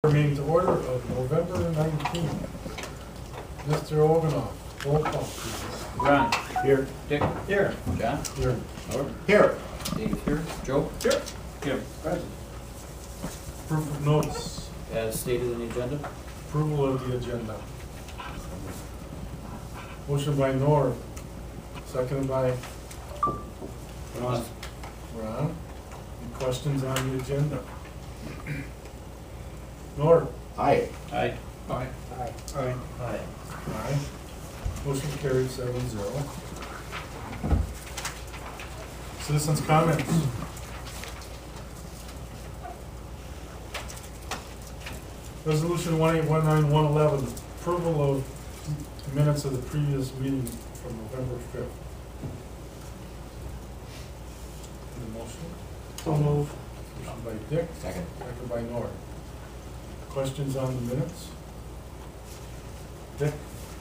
Meeting to order of November 19th. Mr. Oganoff, roll call, please. Ron. Here. Dick. Here. John. Here. Howard. Here. Dave here. Joe. Here. Kim. Present. Proof of notice. As stated in the agenda. Approval of the agenda. Motion by Norm, seconded by Ron. Ron. Any questions on the agenda? Norm? Aye. Aye. Aye. Aye. Aye. Aye. Aye. Motion carried 7-0. Citizens' comments. Resolution 1819-111, approval of minutes of the previous meeting from November 5th. Need a motion? So move. Motion by Dick, Second. second by Norm. Questions on the minutes? Dick?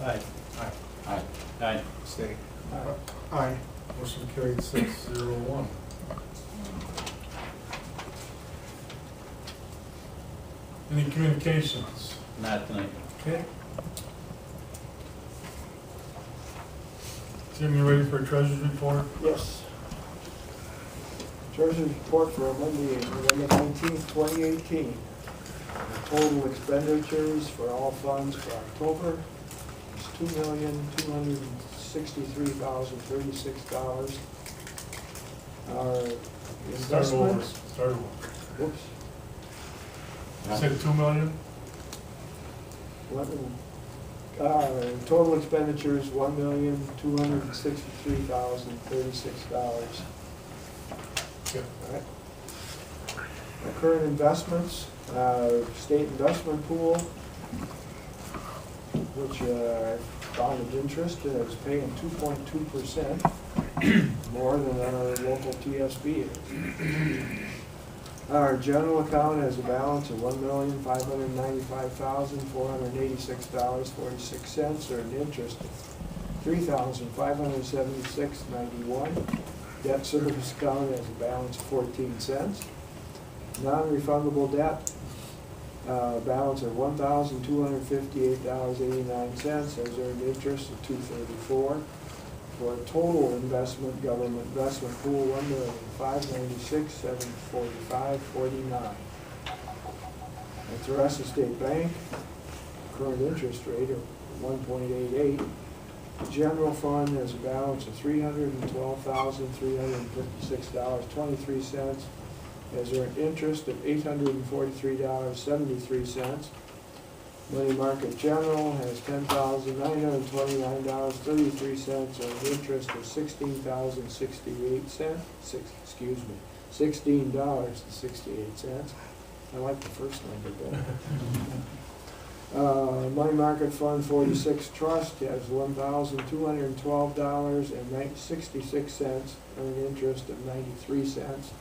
Aye. Aye. Aye. Aye. Stay. Aye. Motion carried 6-0-1. Any communications? Not tonight. Okay. Tim, you ready for a treasurer's report? Yes. Treasurer's report for Monday, November 19th, 2018. Total expenditures for all funds for October is $2,263,036. Our investments, Start over. whoops, You said 2 million? total expenditures, $1,263,036. Okay. All right. Our current investments, state investment pool, which bonded interest is paying 2.2% more than our local TSB is. Our general account has a balance of $1,595,486.46, or an interest of $3,576.91. Debt service account has a balance of 14 cents. Non-refundable debt, balance of $1,258.89, has earned interest of $234. For a total investment, government investment pool, $1,596,745.49. At the Russell State Bank, current interest rate of 1.88. The general fund has a balance of $312,356.23, has earned interest of $843.73. Money market general has $10,929.33, earned interest of $16.68. I like the first number better. Money market fund 46 trust has $1,212.66, earned interest of 93 cents.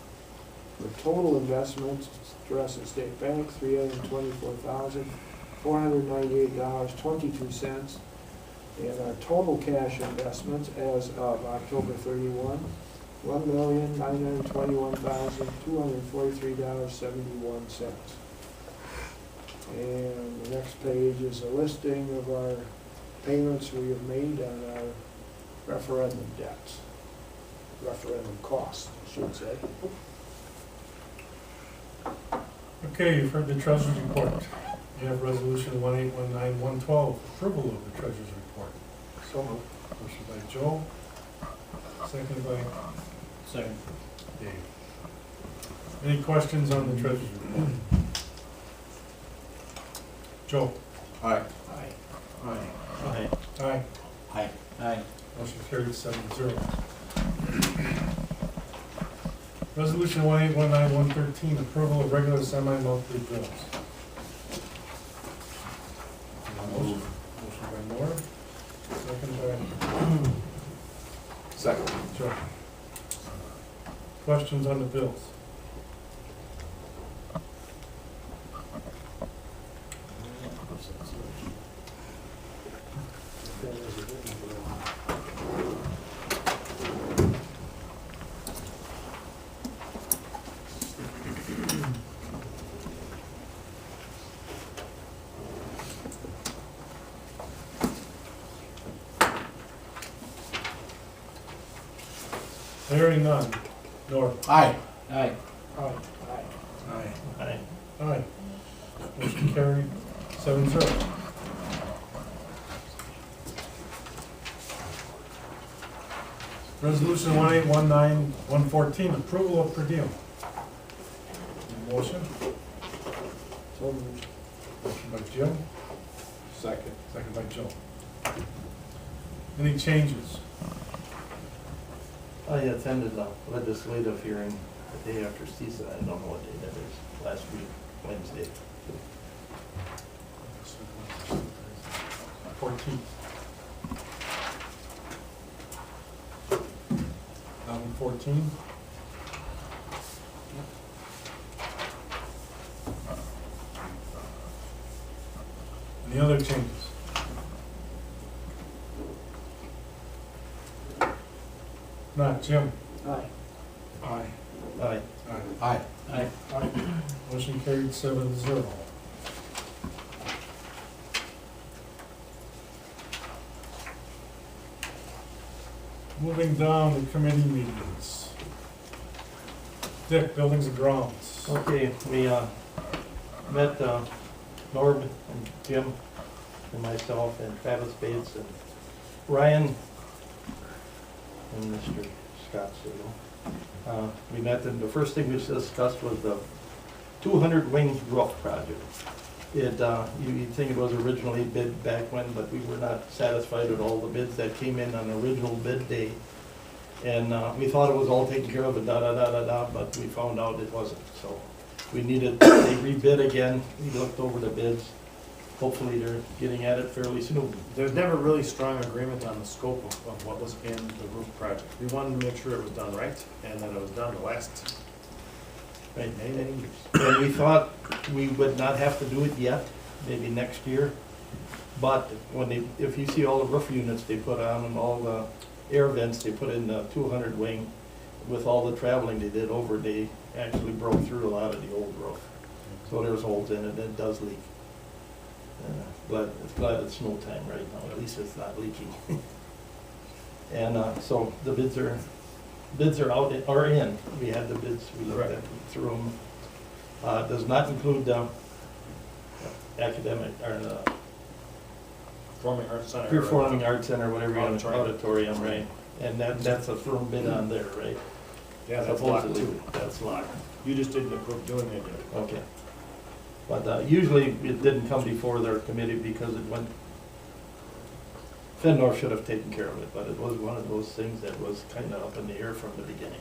The total investments, Russell State Bank, $324,498.22, and our total cash investments as of October 31, $1,921,243.71. And the next page is a listing of our payments we have made on our referendum debts, referendum costs, I should say. Okay, you've heard the treasurer's report. You have resolution 1819-112, approval of the treasurer's report. So moved. Motion by Joe, seconded by Second. Dave. Any questions on the treasurer's report? Joe? Aye. Aye. Aye. Aye. Aye. Aye. Aye. Motion carried 7-0. Resolution 1819-113, approval of regular semi-monthly bills. Motion by Moore, second by Second. Joe. Questions on the bills? Hearing none. North? Aye. Aye. Aye. Aye. Aye. Aye. Motion carried, 7-0. Resolution 1819114, approval of per diem. Motion? So moved. Motion by Jim, Second. second by Joe. Any changes? I attended a legislative hearing the day after CISA, I don't know what day that is, last week, Wednesday. 14th. 14. Any other changes? Not Jim? Aye. Aye. Aye. Aye. Aye. Aye. Motion carried 7-0. Moving down to committee meetings. Dick, Buildings and Grounds. Okay, we met Norb and Jim and myself and Travis Bates and Ryan and Mr. Scott Siegel. We met, and the first thing we discussed was the 200 wing roof project. You'd think it was originally bid back when, but we were not satisfied with all the bids that came in on the original bid day. And we thought it was all taken care of, but we found out it wasn't. So we needed, they rebid again. We looked over the bids. Hopefully they're getting at it fairly soon. There's never really strong agreement on the scope of what was in the roof project. We wanted to make sure it was done right, and that it was done the last Right. many years. And we thought we would not have to do it yet, maybe next year. But if you see all the roof units they put on and all the air vents they put in the 200 wing, with all the traveling they did over, they actually broke through a lot of the old roof. So there's holes in it, and it does leak. But it's glad it's snow time right now, at least it's not leaking. And so the bids are out, or in. We had the bids, we looked at through them. Does not include academic, or the Performing Arts Center. Performing Arts Center, whatever you want, Auditorium. auditorium, right? And that's a firm bid on there, right? Yeah, that's locked Supposedly, too. that's locked, You just didn't approve doing it yet. okay. But usually it didn't come before their committee because it went, Fenor should have taken care of it, but it was one of those things that was kind of up in the air from the beginning.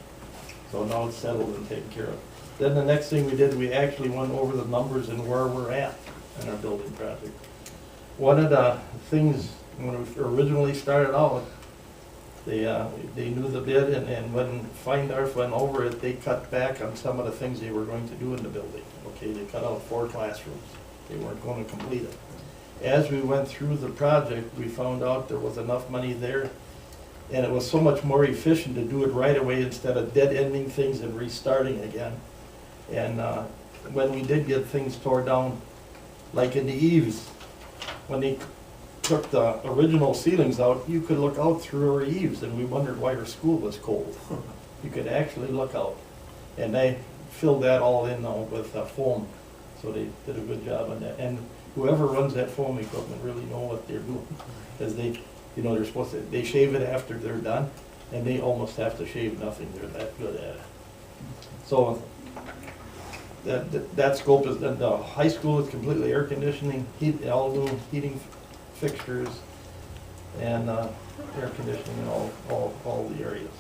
So now it's settled and taken care of. Then the next thing we did, we actually went over the numbers and where we're at in our building project. One of the things, when we originally started out, they knew the bid, and when Feindarf went over it, they cut back on some of the things they were going to do in the building. Okay, they cut out 4 classrooms. They weren't going to complete it. As we went through the project, we found out there was enough money there, and it was so much more efficient to do it right away instead of dead-ending things and restarting again. And when we did get things tore down, like in the eaves, when they took the original ceilings out, you could look out through our eaves, and we wondered why our school was cold. You could actually look out. And they filled that all in now with foam, so they did a good job on that. And whoever runs that foam equipment really know what they're doing, because they, they're supposed to, they shave it after they're done, and they almost have to shave nothing. They're that good at it. So that scope is, the high school is completely air conditioning, all new heating fixtures, and air conditioning in all the areas.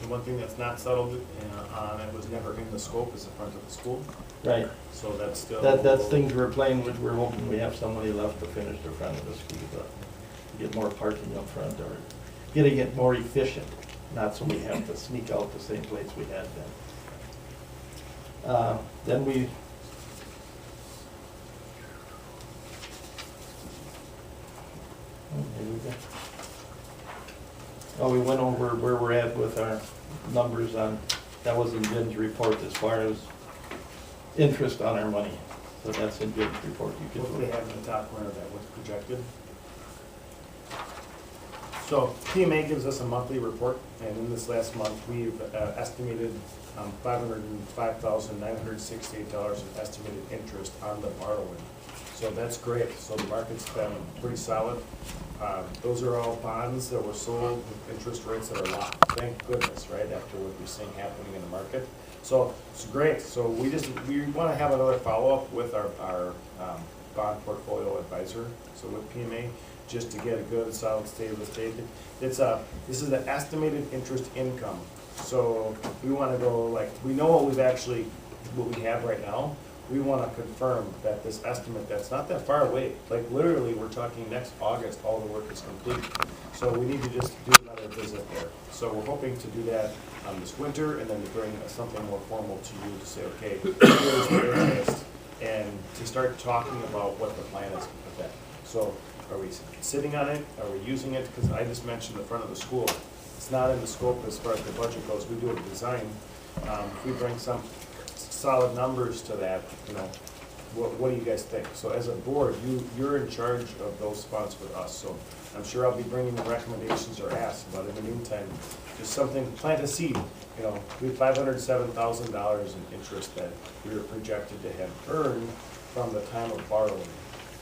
The one thing that's not settled on, it was never in the scope, is the front of the school. Right. So that's still. That's things we're playing with. We're hoping we have somebody left to finish the front of the school, to get more parking up front, or getting it more efficient, not so we have to sneak out the same place we had then. Then we we went over where we're at with our numbers on, that was in Jim's report as far as interest on our money. So that's in Jim's report. You What can they have in the top corner that was projected? So PMA gives us a monthly report, and in this last month, we've estimated $505,968 in estimated interest on the borrowing. So that's great. So the market's been pretty solid. Those are all bonds that were sold with interest rates that are locked. Thank goodness, right, after what we're seeing happening in the market. So it's great. So we want to have another follow-up with our bond portfolio advisor, so with PMA, just to get a good solid state of the state. This is the estimated interest income. So we want to go, like, we know what we have right now. We want to confirm that this estimate, that's not that far away, like literally, we're talking next August, all the work is complete. So we need to just do another visit there. So we're hoping to do that this winter, and then to bring something more formal to you to say, okay, here's the interest, and to start talking about what the plan is with that. So are we sitting on it? Are we using it? Because I just mentioned the front of the school. It's not in the scope as far as the budget goes. We do a design. If we bring some solid numbers to that, you know, what do you guys think? So as a board, you're in charge of those funds with us. So I'm sure I'll be bringing the recommendations or asks, but in the meantime, just something, plant a seed. You know, we have $507,000 in interest that we were projected to have earned from the time of borrowing.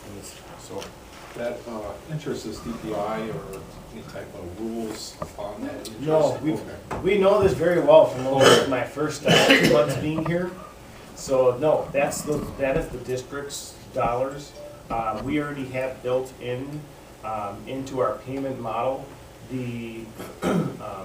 And this, so That interest is DPI or any type of rules on that interest? no, Okay. we know this very well from over my first 2 months being here. So no, that is the district's dollars. We already have built in into our payment model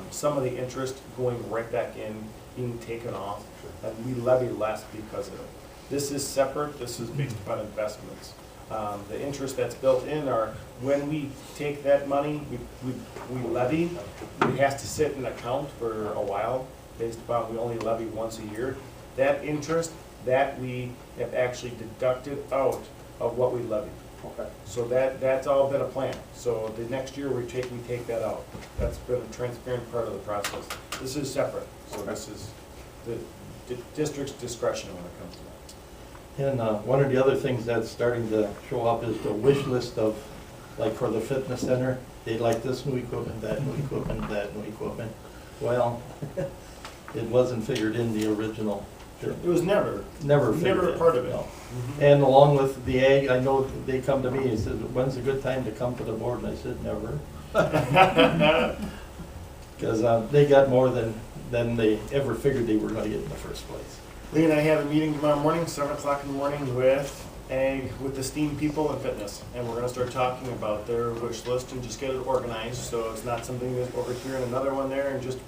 some of the interest going right back in, being taken off, and we levy less because of it. This is separate. This is based upon investments. The interest that's built in are, when we take that money, we levy, it has to sit in an account for a while, based upon we only levy once a year. That interest, that we have actually deducted out of what we levy. Okay. So that's all been a plan. So the next year we take that out. That's been a transparent part of the process. This is separate, so this is the district's discretion when it comes to that. And one of the other things that's starting to show up is the wish list of, like for the fitness center, they like this new equipment, that new equipment, that new equipment. Well, it wasn't figured in the original. It was never Figured a in, part of it. no. And along with the ag, I know they come to me and said, when's a good time to come to the board? And I said, never. Because they got more than they ever figured they were gonna get in the first place. Lee and I have a meeting tomorrow morning, 7 o'clock in the morning, with the STEAM people and fitness. And we're gonna start talking about their wish list and just get it organized, so it's not something that's over here and another one there, and just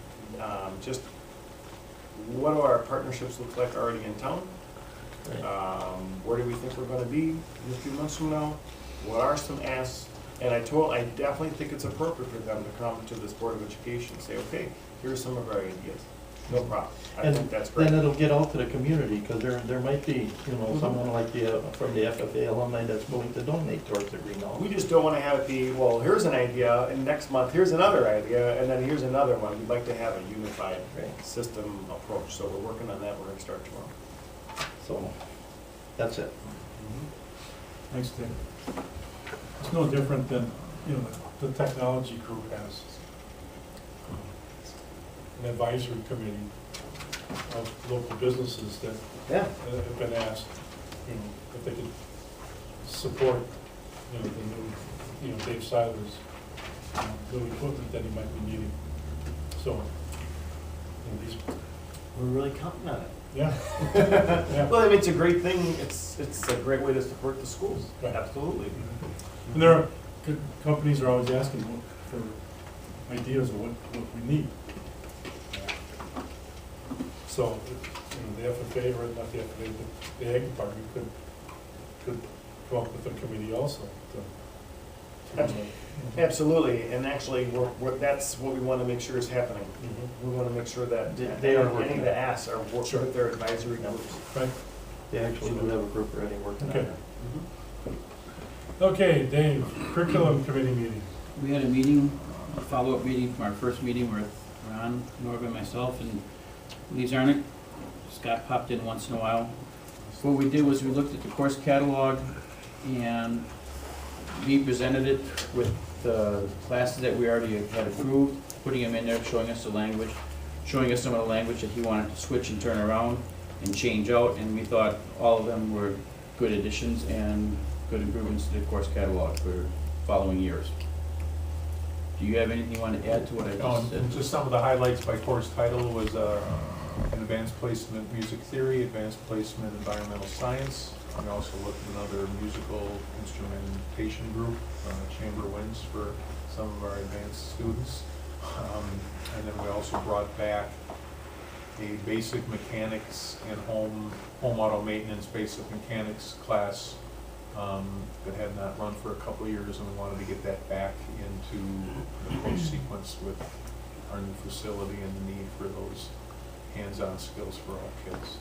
what do our partnerships look like already in town? Right. Where do we think we're gonna be in a few months from now? What are some asks? And I definitely think it's appropriate for them to come to this Board of Education and say, okay, here's some of our ideas. No problem. I think that's great. Then it'll get out to the community, because there might be, someone like from the FFA alumni that's willing to donate towards the greenhouse. We just don't want to have it be, well, here's an idea, and next month, here's another idea, and then here's another one. We'd like to have a unified system approach, so we're working on that. We're going to start tomorrow. So, that's it. Thanks, Dick. It's no different than, the technology group has an advisory committee of local businesses that have been asked, if they could support, the new, Dave Seiler's new equipment that he might be needing. So, these, We're really counting on it. yeah. Well, I mean, it's a great thing. It's a great way to support the schools. Right. Absolutely. And there are, companies are always asking for ideas of what we need. So, the FFA, or not the FFA, but the Ag Department could come up with a committee also to Absolutely, and actually, that's what we want to make sure is happening. We want to make sure that They are any working of the asks are working Sure. with their advisory groups. Right. They actually do have a group already working on Okay. it. Okay, Dave, curriculum committee meeting. We had a meeting, a follow-up meeting from our first meeting with Ron, Norva, myself, and Lee Zarnick. Scott popped in once in a while. What we did was we looked at the course catalog, and we presented it with the classes that we already had approved, putting them in there, showing us the language, showing us some of the language that he wanted to switch and turn around and change out, and we thought all of them were good additions and good improvements to the course catalog for following years. Do you have anything you want to add to what I just said? Just some of the highlights by course title was an advanced placement music theory, advanced placement environmental science. We also looked at another musical instrumentation group, chamber winds for some of our advanced students. And then we also brought back a basic mechanics and home auto maintenance basic mechanics class that had not run for a couple of years, and we wanted to get that back into the course sequence with our new facility and the need for those hands-on skills for all kids.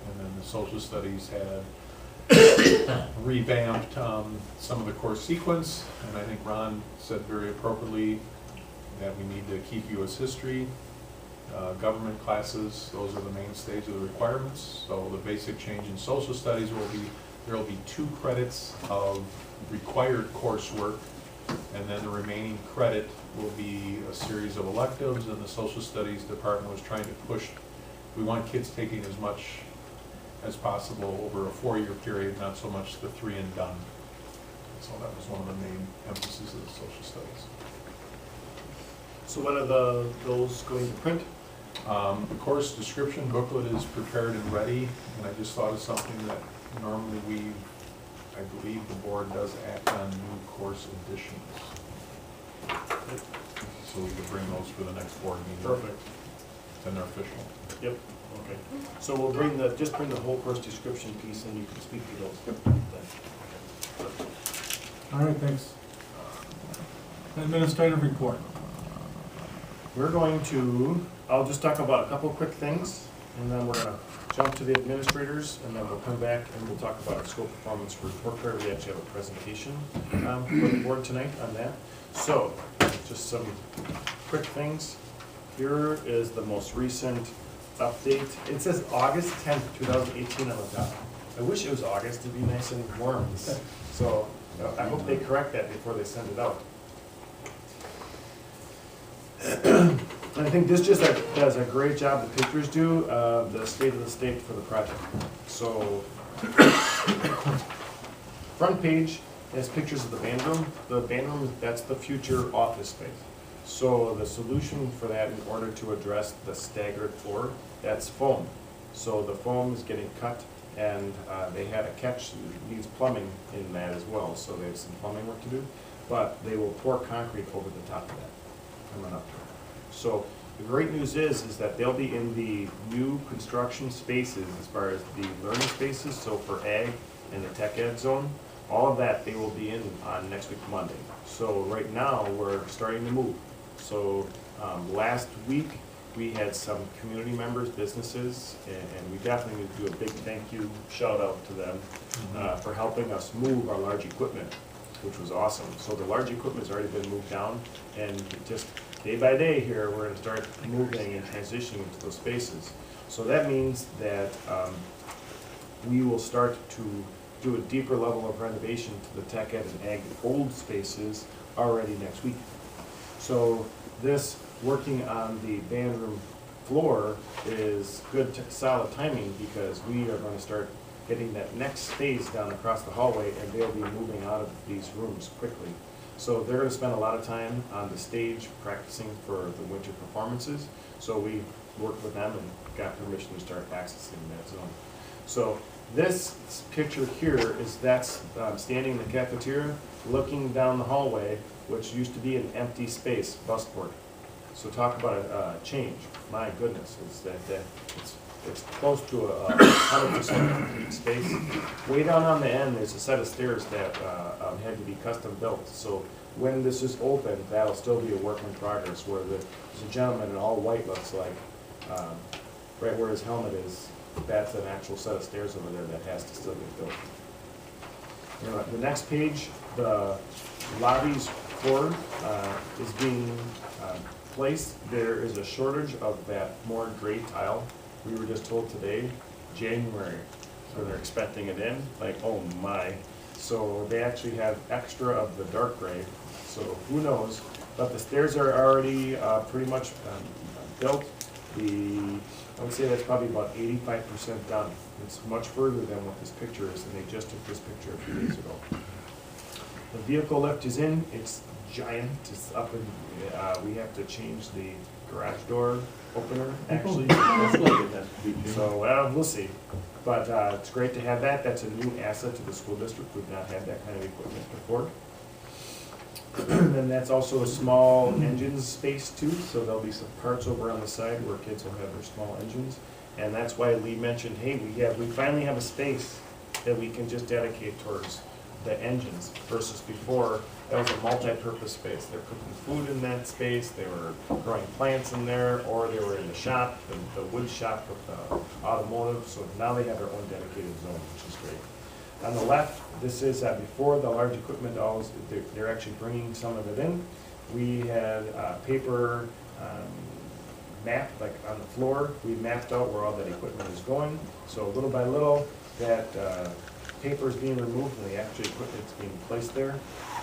And then the social studies had revamped some of the course sequence, and I think Ron said very appropriately that we need to keep U.S. history, government classes, those are the mainstays of the requirements. So the basic change in social studies will be, there will be 2 credits of required coursework, and then the remaining credit will be a series of electives, and the social studies department was trying to push, we want kids taking as much as possible over a 4-year period, not so much the 3 and done. So that was one of the main emphases of the social studies. So when are those going to print? The course description booklet is prepared and ready, and I just thought of something that normally I believe the board does act on new course additions. So we could bring those for the next board meeting. Perfect. Then they're official. Yep, okay. So we'll just bring the whole course description piece and you can speak to those. Yep. All right, thanks. Administrative report. We're going to, I'll just talk about a couple quick things, and then we're gonna jump to the administrators, and then we'll come back and we'll talk about our school performance report card. We actually have a presentation for the board tonight on that. So, just some quick things. Here is the most recent update. It says August 10th, 2018 on the top. I wish it was August to be nice and warm. So, I hope they correct that before they send it out. And I think this just does a great job, the pictures do, the state of the state for the project. So, front page has pictures of the band room. The band room, that's the future office space. So the solution for that, in order to address the staggered floor, that's foam. So the foam is getting cut, and they had a catch, needs plumbing in that as well, so they have some plumbing work to do. But they will pour concrete over the top of that, coming up. So the great news is that they'll be in the new construction spaces as far as the learning spaces, so for ag and the tech ed zone, all of that they will be in on next week Monday. So right now, we're starting to move. So last week, we had some community members, businesses, and we definitely need to do a big thank you, shout out to them for helping us move our large equipment, which was awesome. So the large equipment's already been moved down, and just day by day here, we're gonna start moving and transitioning into those spaces. So that means that we will start to do a deeper level of renovation to the tech ed and ag old spaces already next week. So this working on the band room floor is good, solid timing, because we are gonna start getting that next space down across the hallway, and they'll be moving out of these rooms quickly. So they're gonna spend a lot of time on the stage practicing for the winter performances. So we worked with them and got permission to start accessing that zone. So this picture here is that's standing in the cafeteria, looking down the hallway, which used to be an empty space, busport. So talk about a change. My goodness, it's close to a 100% complete space. Way down on the end, there's a set of stairs that had to be custom built. So when this is open, that'll still be a work in progress, where there's a gentleman in all white, looks like, right where his helmet is, that's an actual set of stairs over there that has to still get built. The next page, the lobby's cord is being placed. There is a shortage of that more gray tile. We were just told today, January, so they're expecting it in, like, oh my. So they actually have extra of the dark gray, so who knows? But the stairs are already pretty much built. I would say that's probably about 85% done. It's much further than what this picture is, and they just took this picture a few days ago. The vehicle lift is in, it's giant, it's up and, we have to change the garage door opener, actually. So, well, we'll see. But it's great to have that. That's a new asset to the school district. We've not had that kind of equipment before. And that's also a small engine space too, so there'll be some parts over on the side where kids will have their small engines. And that's why Lee mentioned, hey, we finally have a space that we can just dedicate towards the engines versus before, that was a multi-purpose space. They're cooking food in that space, they were growing plants in there, or they were in the shop, the wood shop with the automotive, so now they have their own dedicated zone, which is great. On the left, this is before the large equipment dolls, they're actually bringing some of it in. We had paper map, like on the floor, we mapped out where all that equipment is going. So little by little, that paper is being removed and the actual equipment is being placed there.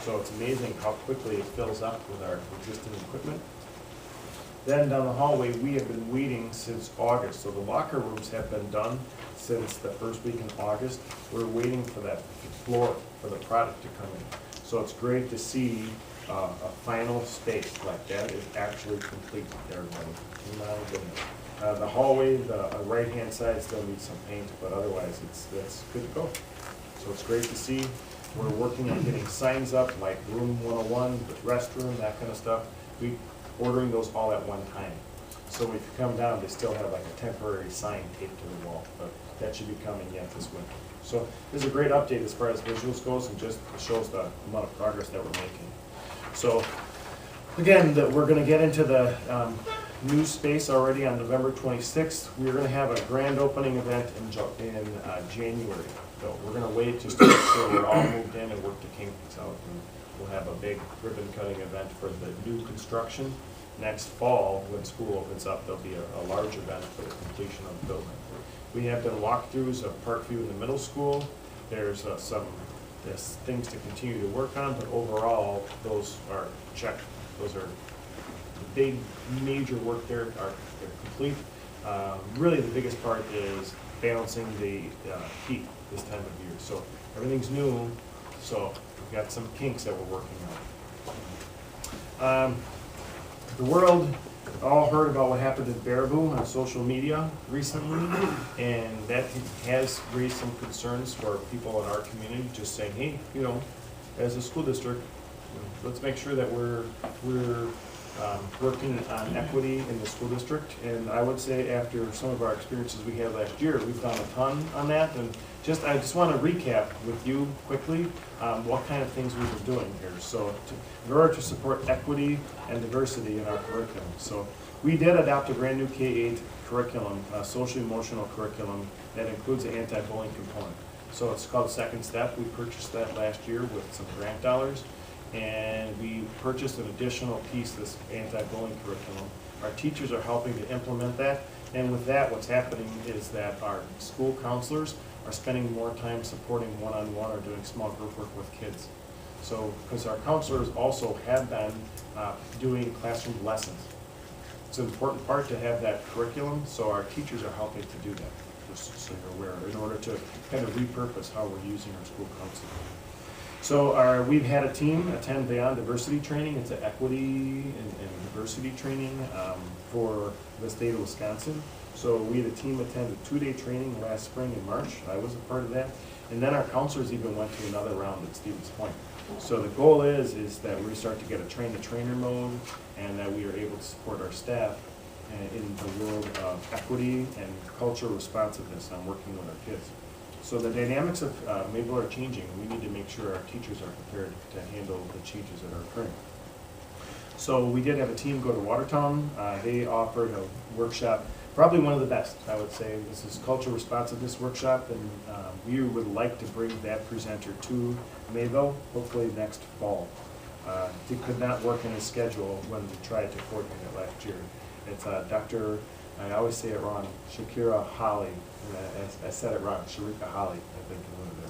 So it's amazing how quickly it fills up with our existing equipment. Then down the hallway, we have been waiting since August. So the locker rooms have been done since the first week in August. We're waiting for that floor, for the product to come in. So it's great to see a final space like that is actually complete there. My goodness. The hallway, the right-hand side still needs some paint, but otherwise that's good to go. So it's great to see. We're working on getting signs up, like room 101, the restroom, that kind of stuff. We're ordering those all at one time. So if you come down, they still have like a temporary sign taped to the wall, but that should be coming yet this winter. So this is a great update as far as visuals goes, and just shows the amount of progress that we're making. So again, we're going to get into the new space already on November 26th. We're going to have a grand opening event in January. So we're going to wait just to make sure we're all moved in and work the kinks out. And we'll have a big ribbon cutting event for the new construction. Next fall, when school opens up, there'll be a large event for the completion of the building. We have done walkthroughs of Parkview in the middle school. There's there's things to continue to work on, but overall, those are checked. Those are the big, major work there they're complete. Really, the biggest part is balancing the heat this time of year. So everything's new, so we've got some kinks that we're working on. The world all heard about what happened in Baraboo on social media recently, and that has raised some concerns for people in our community, just saying, hey, you know, as a school district, let's make sure that we're working on equity in the school district. And I would say after some of our experiences we had last year, we've done a ton on that. And I just want to recap with you quickly what kind of things we've been doing here. So in order to support equity and diversity in our curriculum. So we did adopt a brand new K-8 curriculum, social emotional curriculum that includes an anti-bullying component. So it's called Second Step. We purchased that last year with some grant dollars. And we purchased an additional piece, this anti-bullying curriculum. Our teachers are helping to implement that, and with that, what's happening is that our school counselors are spending more time supporting one-on-one or doing small group work with kids. So, because our counselors also have been doing classroom lessons. It's an important part to have that curriculum, so our teachers are helping to do that, just so you're aware, in order to kind of repurpose how we're using our school counselors. So we've had a team attend Beyond Diversity Training. It's an equity and diversity training for the state of Wisconsin. So we had a team attend a 2-day training last spring in March. I was a part of that. And then our counselors even went to another round at Stevens Point. So the goal is that we start to get a train-the-trainer mode, and that we are able to support our staff in the world of equity and cultural responsiveness on working with our kids. So the dynamics of Mayville are changing. We need to make sure our teachers are prepared to handle the changes that are occurring. So we did have a team go to Watertown. They offered a workshop, probably one of the best, I would say. This is Cultural Responsiveness Workshop, and we would like to bring that presenter to Mayville, hopefully next fall. He could not work in his schedule when we tried to coordinate it last year. It's Dr., I always say it wrong, Shakira Holly. I said it wrong, Sharika Holly, I think is what it